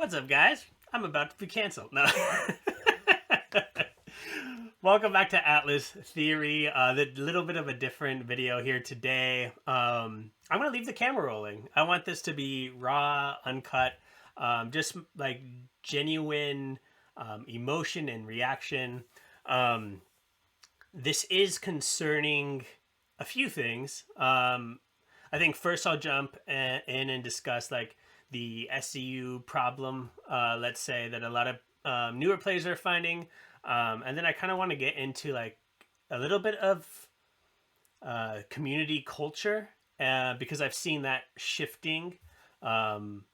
What's up, guys? I'm about to be canceled. No. Welcome back to Atlas Theory. The little bit of a different video here today. I'm gonna leave the camera rolling. I want this to be raw, uncut, just like genuine emotion and reaction. This is concerning a few things. I think first I'll jump in and discuss like the SDU problem, let's say, that a lot of newer players are finding. And then I kind of want to get into like a little bit of community culture because I've seen that shifting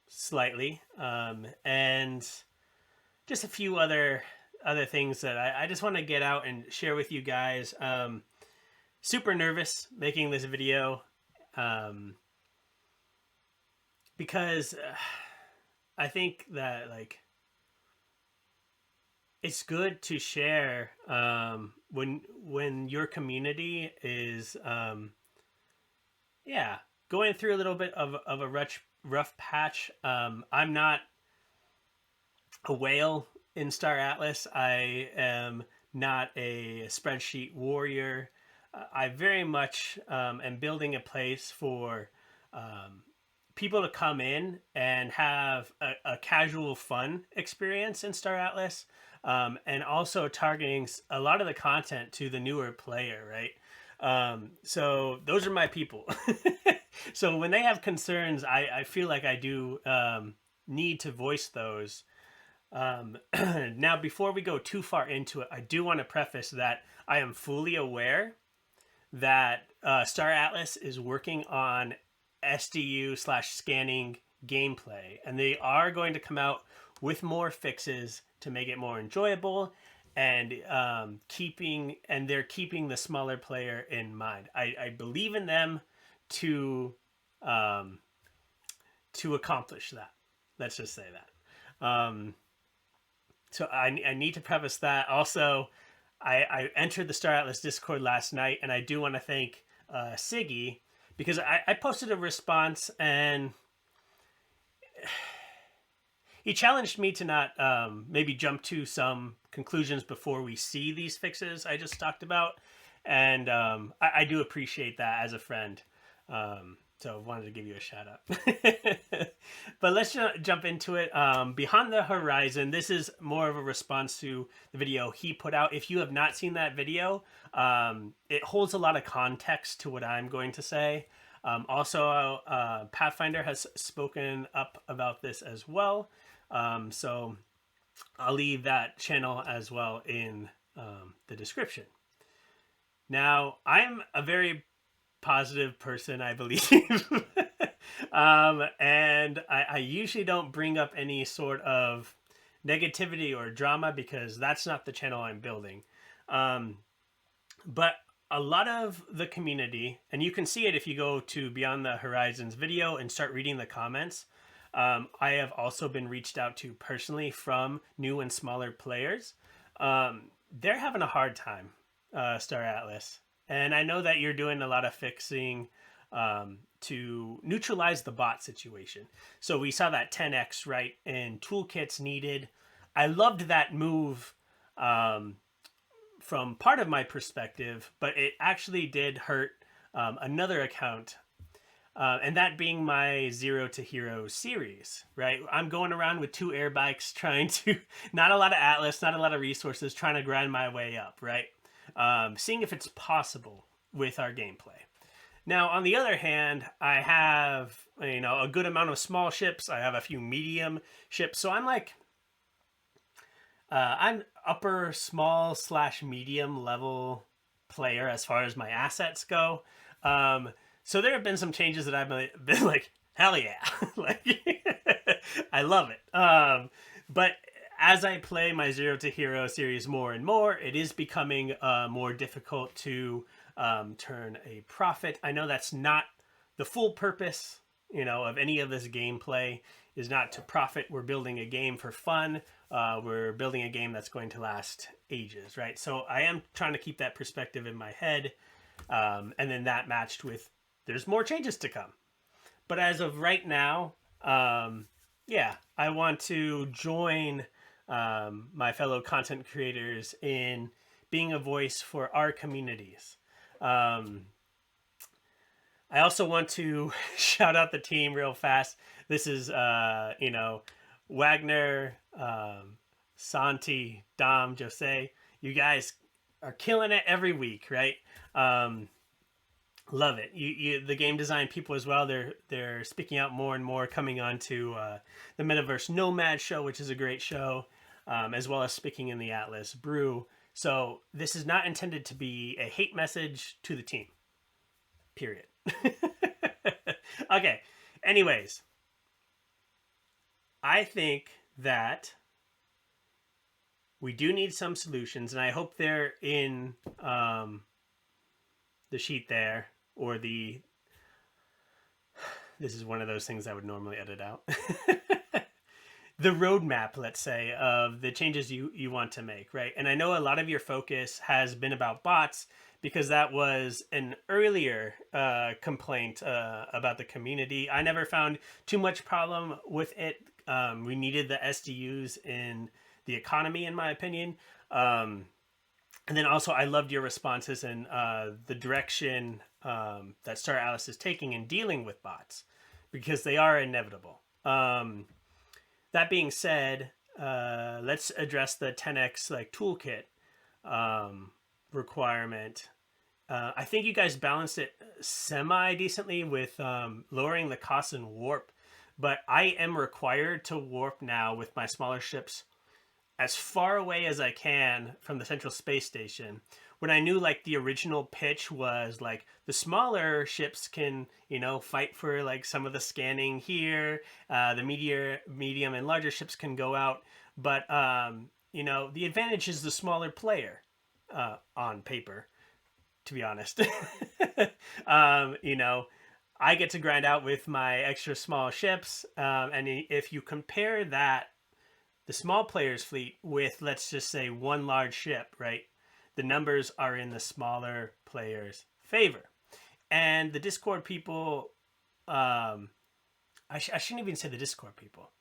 slightly. And just a few other things that I just want to get out and share with you guys. Super nervous making this video. Because I think that like it's good to share when your community is going through a little bit of a rough patch. I'm not a whale in Star Atlas. I am not a spreadsheet warrior. I very much am building a place for people to come in and have a casual fun experience in Star Atlas, and also targeting a lot of the content to the newer player, right? So those are my people. So when they have concerns, I feel like I do need to voice those. Now, before we go too far into it, I do want to preface that I am fully aware that Star Atlas is working on SDU/scanning gameplay, and they are going to come out with more fixes to make it more enjoyable, and they're keeping the smaller player in mind. I believe in them to accomplish that. Let's just say that. So I need to preface that. Also, I entered the Star Atlas Discord last night, and I do want to thank Siggy, because I posted a response, and he challenged me to not maybe jump to some conclusions before we see these fixes I just talked about. And I do appreciate that as a friend. So I wanted to give you a shout out. But let's jump into it. Beyond the Horizon, this is more of a response to the video he put out. If you have not seen that video, it holds a lot of context to what I'm going to say. Also, Pathfinder has spoken up about this as well. So I'll leave that channel as well in the description. Now, I'm a very positive person, I believe. And I usually don't bring up any sort of negativity or drama, because that's not the channel I'm building. But a lot of the community, and you can see it if you go to Beyond the Horizons video and start reading the comments. I have also been reached out to personally from new and smaller players. They're having a hard time, Star Atlas. And I know that you're doing a lot of fixing to neutralize the bot situation. So we saw that 10x, right, and toolkits needed. I loved that move from part of my perspective, but it actually did hurt another account. And that being my Zero to Hero series, right? I'm going around with 2 air bikes trying to, not a lot of Atlas, not a lot of resources, trying to grind my way up, right? Seeing if it's possible with our gameplay. Now, on the other hand, I have, a good amount of small ships. I have a few medium ships. So I'm like, I'm upper small / medium level player as far as my assets go. So there have been some changes that I've been like, hell yeah. Like, I love it. But as I play my Zero to Hero series more and more, it is becoming more difficult to turn a profit. I know that's not the full purpose, of any of this gameplay, is not to profit. We're building a game for fun. We're building a game that's going to last ages, right? So I am trying to keep that perspective in my head. And then that matched there's more changes to come. But as of right now, I I want to join my fellow content creators in being a voice for our communities. I also want to shout out the team real fast. This is, Wagner, Santi, Dom, Jose. You guys are killing it every week, right? Love it. The game design people as well. They're speaking out more and more, coming on to the Metaverse Nomad show, which is a great show, as well as speaking in the Atlas Brew. So this is not intended to be a hate message to the team. Period. Okay. Anyways, I think that we do need some solutions, and I hope they're in the sheet there, or this is one of those things I would normally edit out. The roadmap, let's say, of the changes you want to make, right? And I know a lot of your focus has been about bots, because that was an earlier complaint about the community. I never found too much problem with it. We needed the SDUs in the economy, in my opinion. And then also, I loved your responses and the direction that Star Atlas is taking in dealing with bots, because they are inevitable. That being said, let's address the 10x toolkit requirement. I think you guys balanced it semi decently with lowering the cost in warp, but I am required to warp now with my smaller ships as far away as I can from the central space station, when I knew the original pitch was the smaller ships can, fight for some of the scanning here, the medium and larger ships can go out, but the advantage is the smaller player on paper, to be honest. I get to grind out with my extra small ships, and if you compare that, the small player's fleet, with, let's just say, one large ship, right? The numbers are in the smaller player's favor. And the Discord people, I shouldn't even say the Discord people.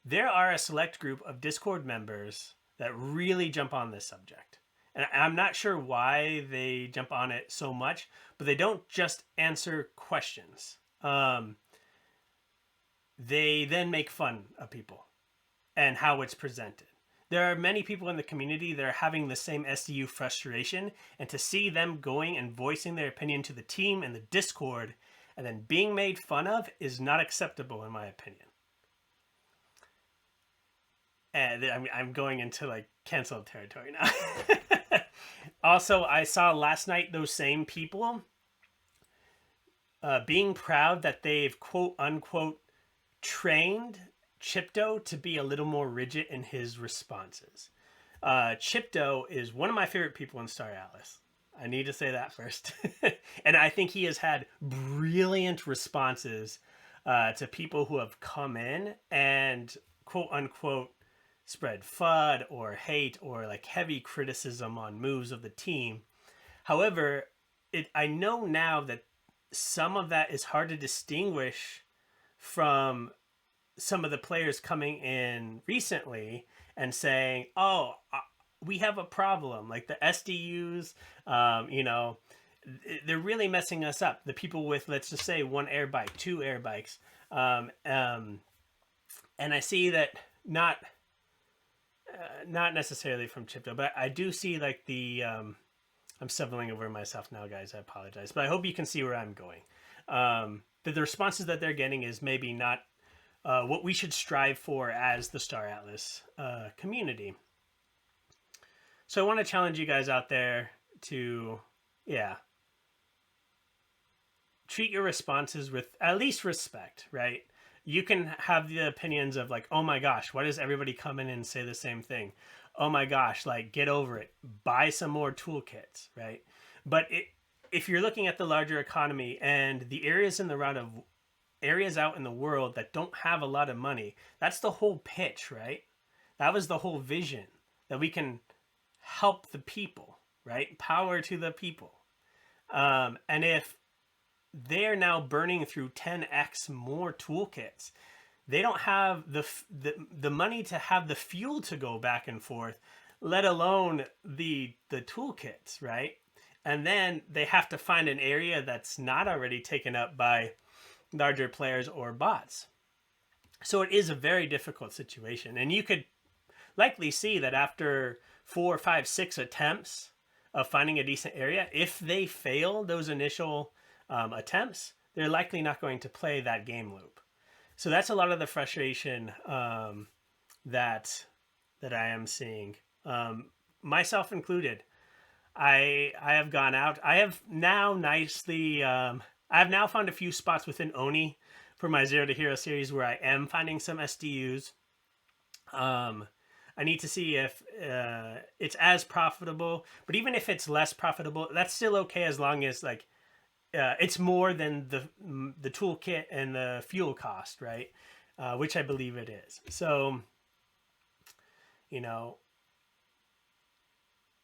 There are a select group of Discord members that really jump on this subject. And I'm not sure why they jump on it so much, but they don't just answer questions. They then make fun of people and how it's presented. There are many people in the community that are having the same SDU frustration, and to see them going and voicing their opinion to the team and the Discord and then being made fun of is not acceptable, in my opinion. And I'm going into canceled territory now. Also, I saw last night those same people being proud that they've quote unquote trained Chipto to be a little more rigid in his responses. Chipto is one of my favorite people in Star Atlas. I need to say that first. And I think he has had brilliant responses to people who have come in and quote unquote spread FUD or hate or heavy criticism on moves of the team. However, I know now that some of that is hard to distinguish from some of the players coming in recently and saying, oh, we have a problem. The SDUs, they're really messing us up. The people with, let's just say, one air bike, two air bikes. And I see that not necessarily from Chipto, but I do see I'm stumbling over myself now, guys. I apologize, but I hope you can see where I'm going. The responses that they're getting is maybe not what we should strive for as the Star Atlas community. So I want to challenge you guys out there to, treat your responses with at least respect, right? You can have the opinions of oh my gosh, why does everybody come in and say the same thing? Oh my gosh, get over it. Buy some more toolkits, right? But if you're looking at the larger economy and the areas out in the world that don't have a lot of money, that's the whole pitch, right? That was the whole vision, that we can help the people, right? Power to the people. And if they're now burning through 10x more toolkits, they don't have the money to have the fuel to go back and forth, let alone the toolkits, right? And then they have to find an area that's not already taken up by larger players or bots. So it is a very difficult situation. And you could likely see that after 4, 5, 6 attempts of finding a decent area, if they fail those initial attempts, they're likely not going to play that game loop. So that's a lot of the frustration that I am seeing, myself included. I have gone out. I have now I have now found a few spots within Oni for my Zero to Hero series where I am finding some SDUs. I need to see if it's as profitable, but even if it's less profitable, that's still okay as long as like it's more than the toolkit and the fuel cost, right? Which I believe it is. So, you know,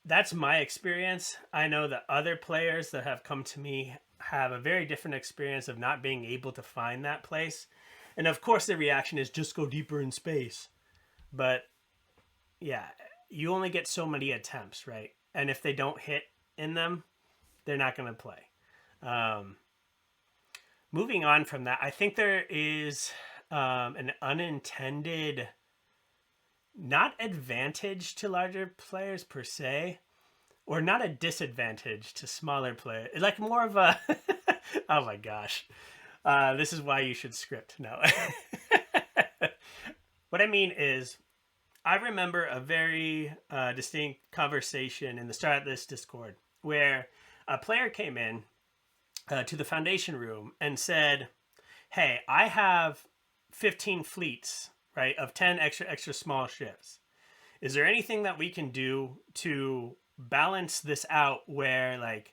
that's my experience. I know that other players that have come to me have a very different experience of not being able to find that place. And of course, the reaction is just go deeper in space. But yeah, you only get so many attempts, right? And if they don't hit in them, they're not going to play. Moving on from that, I think there is an unintended, not advantage to larger players per se, or not a disadvantage to smaller players. Like more of a, oh my gosh, this is why you should script. No. What I mean is, I remember a very distinct conversation in the Star Atlas Discord where a player came in to the Foundation room and said, hey, I have 15 fleets, right, of 10 extra small ships. Is there anything that we can do to balance this out where like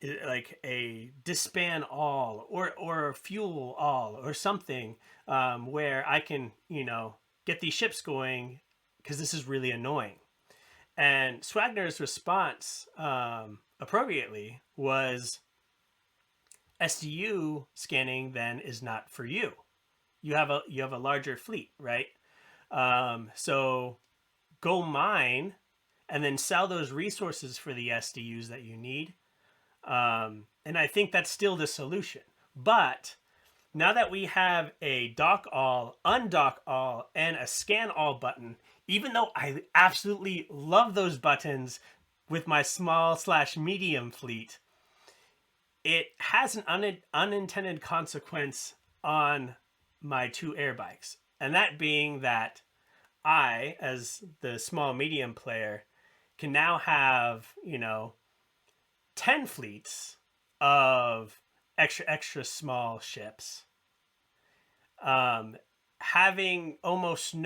a disband all or fuel all or something where I can, get these ships going because this is really annoying? And Swagner's response appropriately was, SDU scanning then is not for you. You have a larger fleet, right? So go mine and then sell those resources for the SDUs that you need. And I think that's still the solution. But now that we have a dock all, undock all, and a scan all button, even though I absolutely love those buttons with my small/medium fleet, it has an unintended consequence on my 2 air bikes. And that being that I, as the small medium player, can now have, 10 fleets of extra small ships, having almost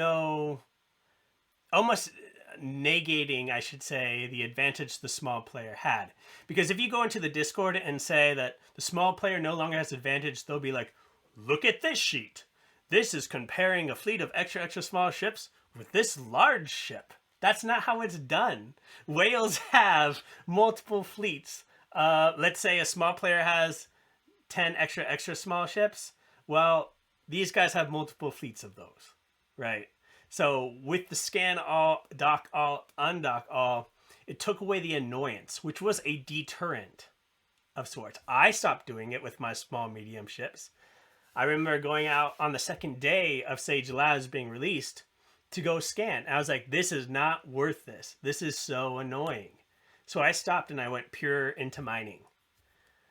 negating, I should say, the advantage the small player had. Because if you go into the Discord and say that the small player no longer has advantage, they'll be like, look at this sheet. This is comparing a fleet of extra small ships with this large ship. That's not how it's done. Whales have multiple fleets. Let's say a small player has 10 extra small ships. Well, these guys have multiple fleets of those, right? So with the scan all, dock all, undock all, it took away the annoyance, which was a deterrent of sorts. I stopped doing it with my small medium ships. I remember going out on the second day of Sage Labs being released to go scan. I was like, this is not worth this. This is so annoying. So I stopped and I went pure into mining.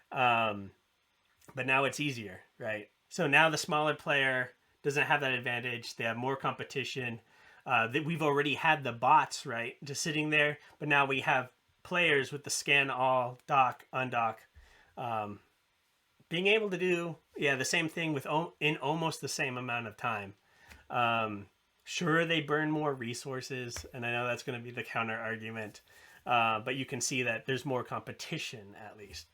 But now it's easier, right? So now the smaller player doesn't have that advantage. They have more competition. That we've already had the bots, right, just sitting there, but now we have players with the scan all, dock, undock, being able to do the same thing in almost the same amount of time. Sure, they burn more resources, and I know that's going to be the counter argument, but you can see that there's more competition at least.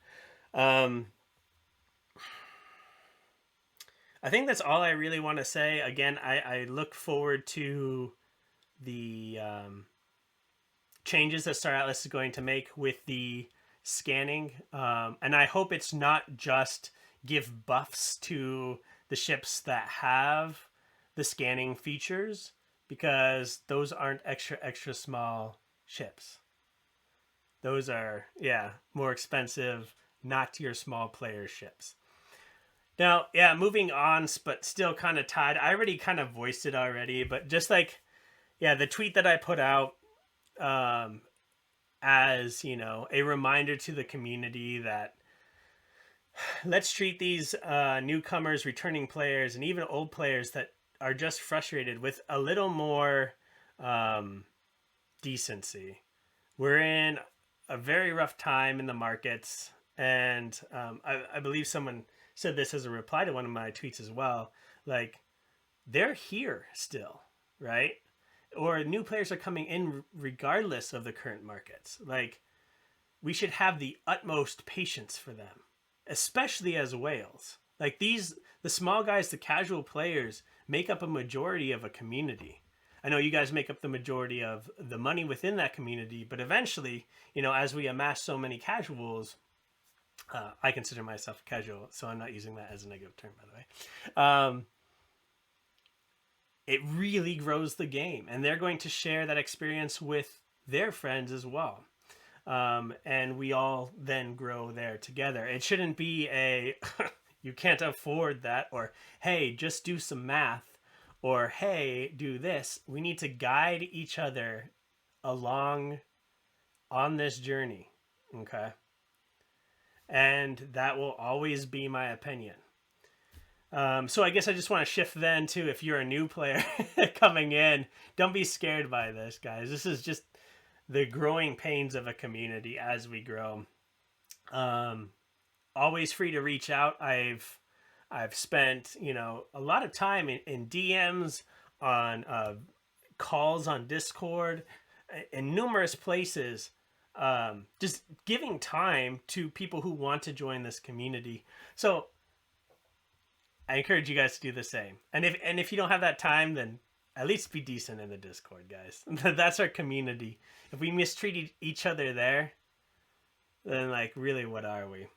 I think that's all I really want to say. Again, I look forward to the changes that Star Atlas is going to make with the scanning. And I hope it's not just give buffs to the ships that have the scanning features, because those aren't extra small ships. Those are, yeah, more expensive, not your small player ships. Now, yeah, moving on, but still kind of tied. I already kind of voiced it already, but just like, yeah, the tweet that I put out, um, as, you know, a reminder to the community that let's treat these newcomers, returning players, and even old players that are just frustrated with a little more um, decency. We're in a very rough time in the markets, and I believe someone said this as a reply to one of my tweets as well. Like, they're here still, right? Or new players are coming in regardless of the current markets. Like, we should have the utmost patience for them, especially as whales. Like, the small guys, the casual players, make up a majority of a community. I know you guys make up the majority of the money within that community, but eventually, you know, as we amass so many casuals, I consider myself a casual, so I'm not using that as a negative term, by the way. It really grows the game, and they're going to share that experience with their friends as well. And we all then grow there together. It shouldn't be a you can't afford that, or hey, just do some math, or hey, do this. We need to guide each other along on this journey, okay? And that will always be my opinion. So I guess I just want to shift then to, if you're a new player coming in, don't be scared by this, guys. This is just the growing pains of a community as we grow. Always free to reach out. I've spent, you know, a lot of time in DMs, on calls on Discord, in numerous places, just giving time to people who want to join this community. So I encourage you guys to do the same. And if you don't have that time, then at least be decent in the Discord, guys. That's our community. If we mistreat each other there, then, like, really, what are we?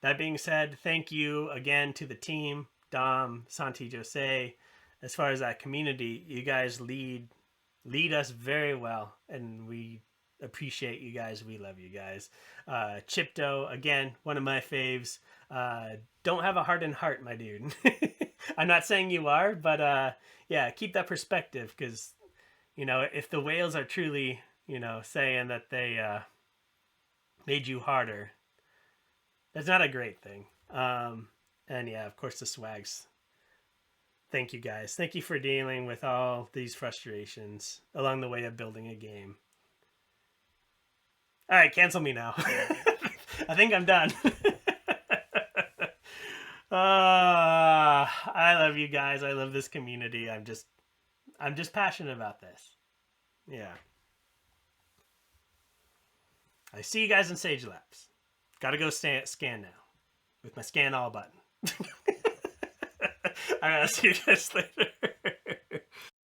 That being said, thank you again to the team, Dom, Santi, Jose. As far as that community, you guys lead us very well, and we appreciate you guys. We love you guys. Chipto, again, one of my faves. Don't have a hardened heart, my dude. I'm not saying you are, but yeah, keep that perspective, because, you know, if the whales are truly, you know, saying that they made you harder, that's not a great thing. And yeah, of course, the swags. Thank you, guys. Thank you for dealing with all these frustrations along the way of building a game. All right, cancel me now. I think I'm done. I love you guys. I love this community. I'm just passionate about this. Yeah. I see you guys in Sage Labs. Gotta go scan now with my scan all button. All right, I'll see you guys later.